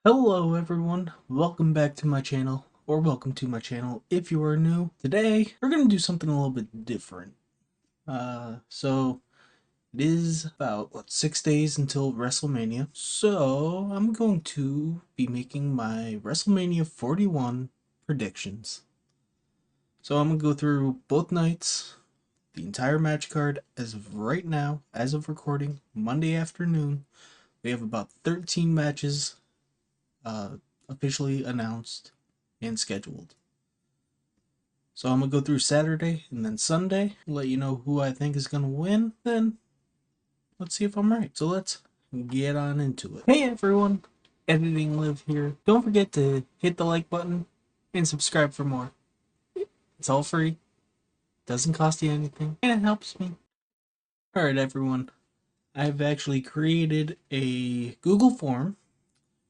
Hello everyone, welcome back to my channel, or welcome to my channel if you are new. Today, we're going to do something a little bit different. So it is about, 6 days until WrestleMania. So, I'm going to be making my WrestleMania 41 predictions. So I'm going to go through both nights, the entire match card as of right now, as of recording, Monday afternoon. We have about 13 matches uh, officially announced and scheduled. So I'm gonna go through Saturday and then Sunday, let you know who I think is gonna win. Then let's see if I'm right. So let's get on into it. Hey everyone, Editing Live here. Don't forget to hit the like button and subscribe for more. It's all free, doesn't cost you anything, and it helps me. Alright everyone, I've actually created a Google form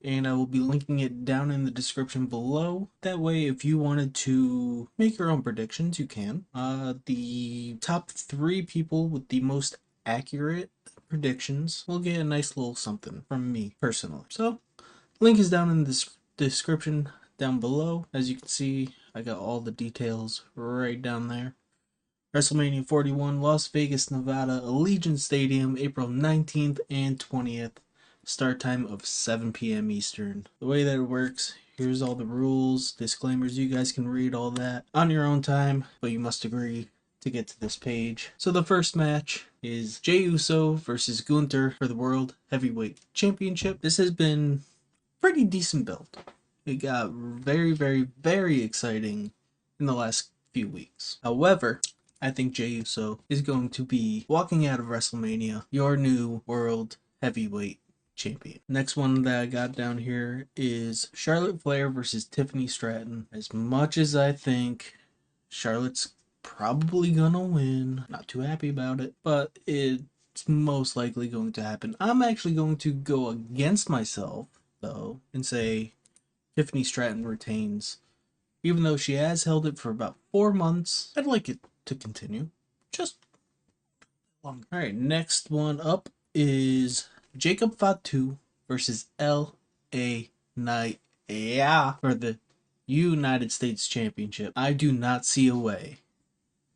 and I will be linking it down in the description below. That way, if you wanted to make your own predictions, you can. The top 3 people with the most accurate predictions will get a nice little something from me personally. So, link is down in the description down below. As you can see, I got all the details right down there. WrestleMania 41, Las Vegas, Nevada, Allegiant Stadium, April 19th and 20th. Start time of 7 p.m. Eastern. The way that it works, here's all the rules, disclaimers. You guys can read all that on your own time, but you must agree to get to this page. So the first match is Jey Uso versus Gunther for the World Heavyweight Championship. This has been pretty decent build. It got very exciting in the last few weeks. However, I think Jey Uso is going to be walking out of WrestleMania your new World Heavyweight Champion. Next one that I got down here is Charlotte Flair versus Tiffany Stratton. As much as I think Charlotte's probably gonna win, not too happy about it, but it's most likely going to happen. I'm actually going to go against myself, though, and say Tiffany Stratton retains. Even though she has held it for about 4 months, I'd like it to continue. Just longer. Alright, next one up is Jacob Fatu versus L.A. Knight. Yeah, for the United States Championship. I do not see a way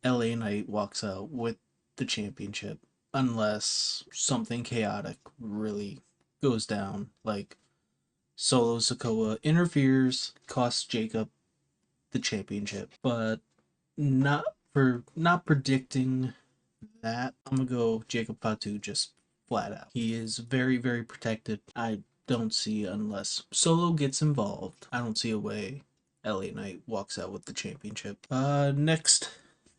L.A. Knight walks out with the championship unless something chaotic really goes down, like Solo Sikoa interferes, costs Jacob the championship. But not predicting that, I'm gonna go Jacob Fatu just flat out. He is very protected. I don't see, unless Solo gets involved, I don't see a way LA Knight walks out with the championship. Next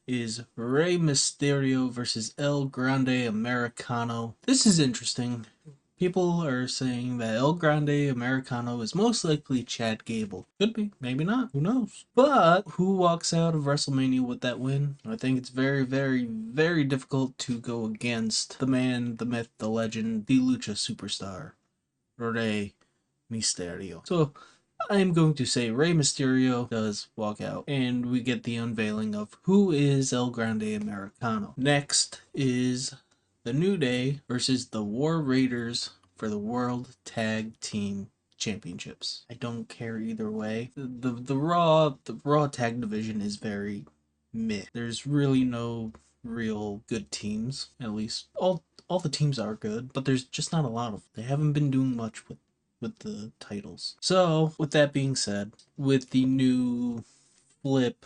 is Rey Mysterio versus El Grande Americano. This is interesting. People are saying that El Grande Americano is most likely Chad Gable. Could be, maybe not, who knows? But who walks out of WrestleMania with that win? I think it's very difficult to go against the man, the myth, the legend, the lucha superstar, Rey Mysterio. So I am going to say Rey Mysterio does walk out, and we get the unveiling of who is El Grande Americano. Next is the New Day versus the War Raiders for the World Tag Team Championships. I don't care either way. The Raw tag division is very meh. There's really no real good teams. At least all the teams are good, but there's just not a lot of. They haven't been doing much with the titles. So, with that being said, with the new flip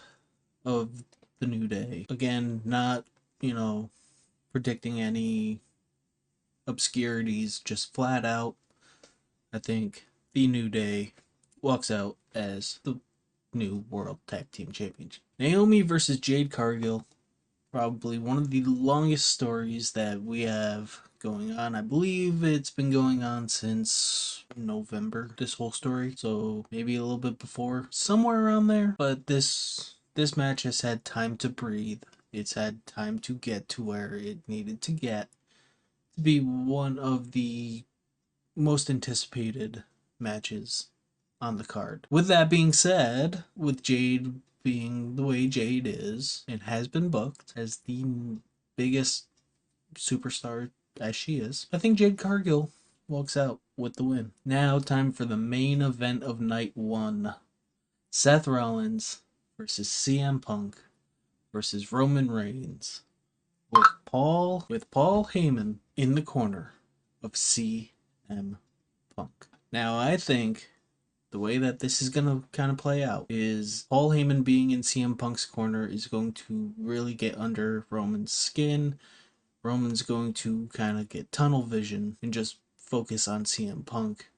of the New Day, again, not, predicting any obscurities, just flat out, I think the New Day walks out as the new World Tag Team Champions. Naomi versus Jade Cargill, probably one of the longest stories that we have going on. I believe it's been going on since November, this whole story, so maybe a little bit before, somewhere around there. But this match has had time to breathe. It's had time to get to where it needed to get to be one of the most anticipated matches on the card. With that being said, with Jade being the way Jade is and has been booked as the biggest superstar as she is, I think Jade Cargill walks out with the win. Now, time for the main event of night one. Seth Rollins versus CM Punk versus Roman Reigns with Paul Heyman in the corner of CM Punk. Now, I think the way that this is going to kind of play out is Paul Heyman being in CM Punk's corner is going to really get under Roman's skin. Roman's going to kind of get tunnel vision and just focus on CM Punk,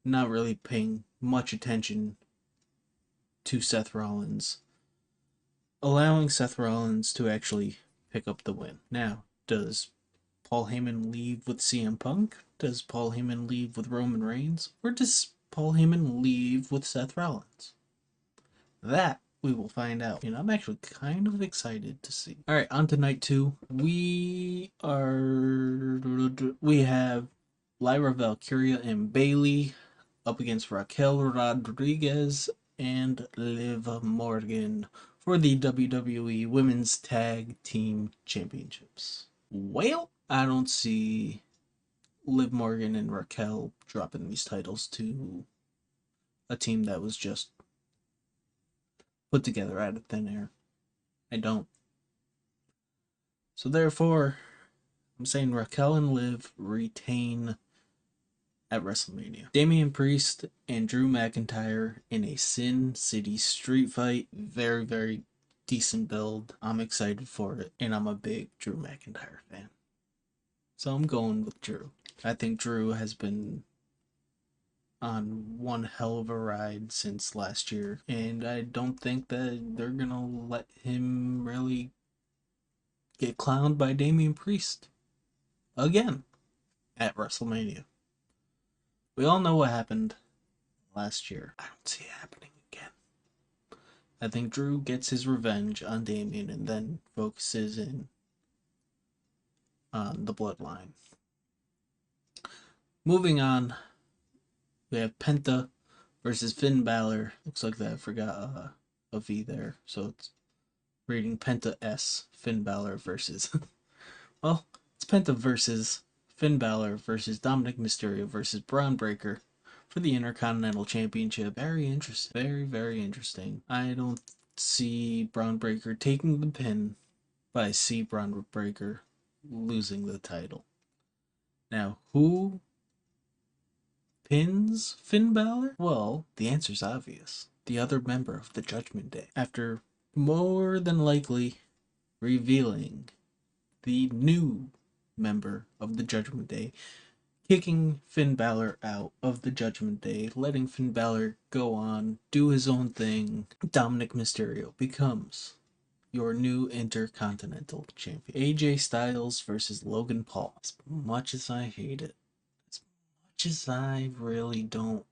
not really paying much attention to Seth Rollins, allowing Seth Rollins to actually pick up the win. Now, does Paul Heyman leave with CM Punk? Does Paul Heyman leave with Roman Reigns? Or does Paul Heyman leave with Seth Rollins? That we will find out. And I'm actually kind of excited to see. Alright, on to night two. We have Lyra Valkyria and Bayley up against Raquel Rodriguez and Liv Morgan for the WWE Women's Tag Team Championships. Well, I don't see Liv Morgan and Raquel dropping these titles to a team that was just put together out of thin air. I don't. So therefore, I'm saying Raquel and Liv retain at WrestleMania. Damian Priest and Drew McIntyre in a Sin City street fight. Very, very decent build. I'm excited for it, and I'm a big Drew McIntyre fan. So I'm going with Drew. I think Drew has been on one hell of a ride since last year, and I don't think that they're gonna let him really get clowned by Damian Priest again at WrestleMania. We all know what happened last year. I don't see it happening again. I think Drew gets his revenge on Damian and then focuses in on the bloodline. Moving on, we have Penta versus Finn Balor. Looks like that I forgot a V there, so it's reading Penta S. Finn Balor versus. Well, it's Penta versus Finn Balor versus Dominic Mysterio versus Braun Breaker for the Intercontinental Championship. Very interesting. Very, very interesting. I don't see Braun Breaker taking the pin, but I see Braun Breaker losing the title. Now, who pins Finn Balor? Well, the answer's obvious. The other member of the Judgment Day. After more than likely revealing the new member of the Judgment Day, kicking Finn Balor out of the Judgment Day, letting Finn Balor go on, do his own thing, Dominic Mysterio becomes your new Intercontinental Champion. AJ Styles versus Logan Paul. As much as I hate it, as much as I really don't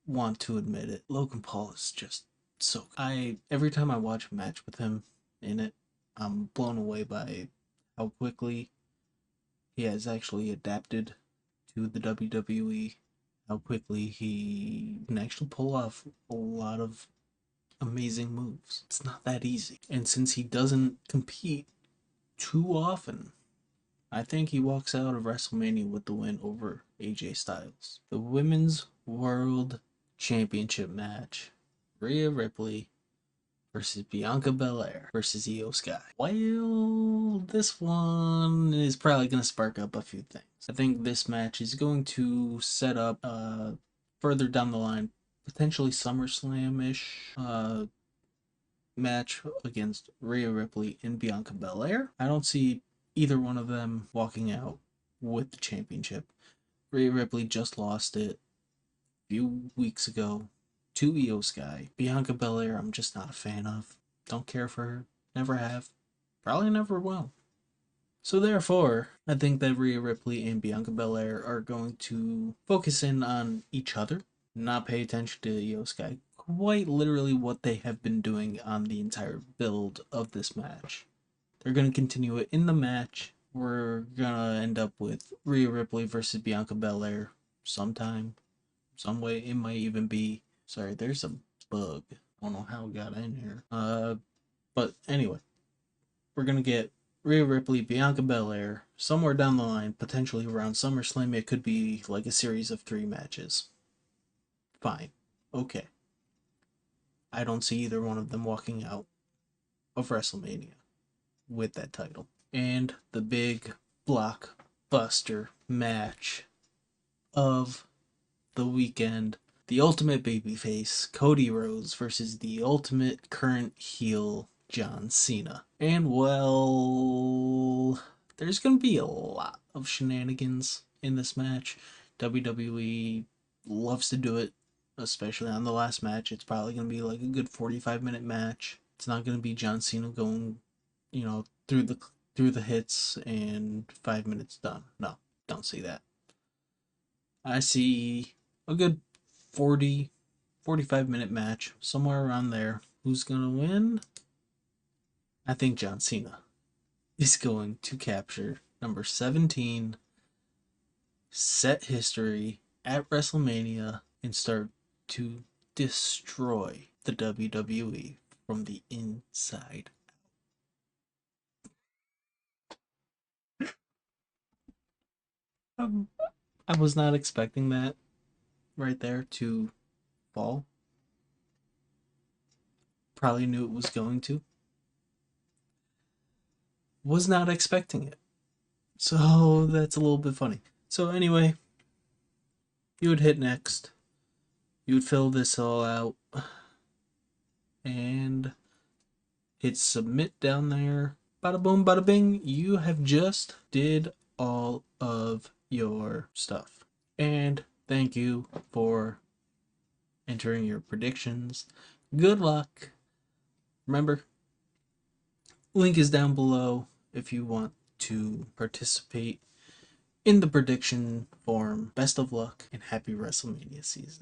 want to admit it, Logan Paul is just so... every time I watch a match with him in it, I'm blown away by how quickly he has actually adapted to the WWE, how quickly he can actually pull off a lot of amazing moves. It's not that easy. And since he doesn't compete too often, I think he walks out of WrestleMania with the win over AJ Styles. The Women's World Championship match. Rhea Ripley versus Bianca Belair versus Io Sky. Well, this one is probably going to spark up a few things. I think this match is going to set up further down the line, potentially SummerSlam-ish match against Rhea Ripley and Bianca Belair. I don't see either one of them walking out with the championship. Rhea Ripley just lost it a few weeks ago to Io Sky. Bianca Belair, I'm just not a fan of. Don't care for her. Never have. Probably never will. So therefore, I think that Rhea Ripley and Bianca Belair are going to focus in on each other, not pay attention to Io Sky. Quite literally what they have been doing on the entire build of this match. They're going to continue it in the match. We're going to end up with Rhea Ripley versus Bianca Belair sometime. Some way. It might even be... Sorry, there's a bug. I don't know how it got in here. But anyway, we're going to get Rhea Ripley, Bianca Belair, somewhere down the line, potentially around SummerSlam, it could be like a series of 3 matches. Fine. Okay. I don't see either one of them walking out of WrestleMania with that title. And the big blockbuster match of the weekend, the ultimate babyface, Cody Rhodes, versus the ultimate current heel, John Cena. And well, there's going to be a lot of shenanigans in this match. WWE loves to do it, especially on the last match. It's probably going to be like a good 45-minute match. It's not going to be John Cena going, through the hits and 5 minutes done. No, don't see that. I see a good 40, 45-minute match, somewhere around there. Who's going to win? I think John Cena is going to capture number 17, set history at WrestleMania, and start to destroy the WWE from the inside. Um, I was not expecting that right there to fall. Probably knew it was going to. Was not expecting it. So that's a little bit funny. So anyway, you would hit next. You would fill this all out and hit submit down there. Bada boom, bada bing. You have just did all of your stuff. And thank you for entering your predictions. Good luck. Remember, link is down below if you want to participate in the prediction form. Best of luck and happy WrestleMania season.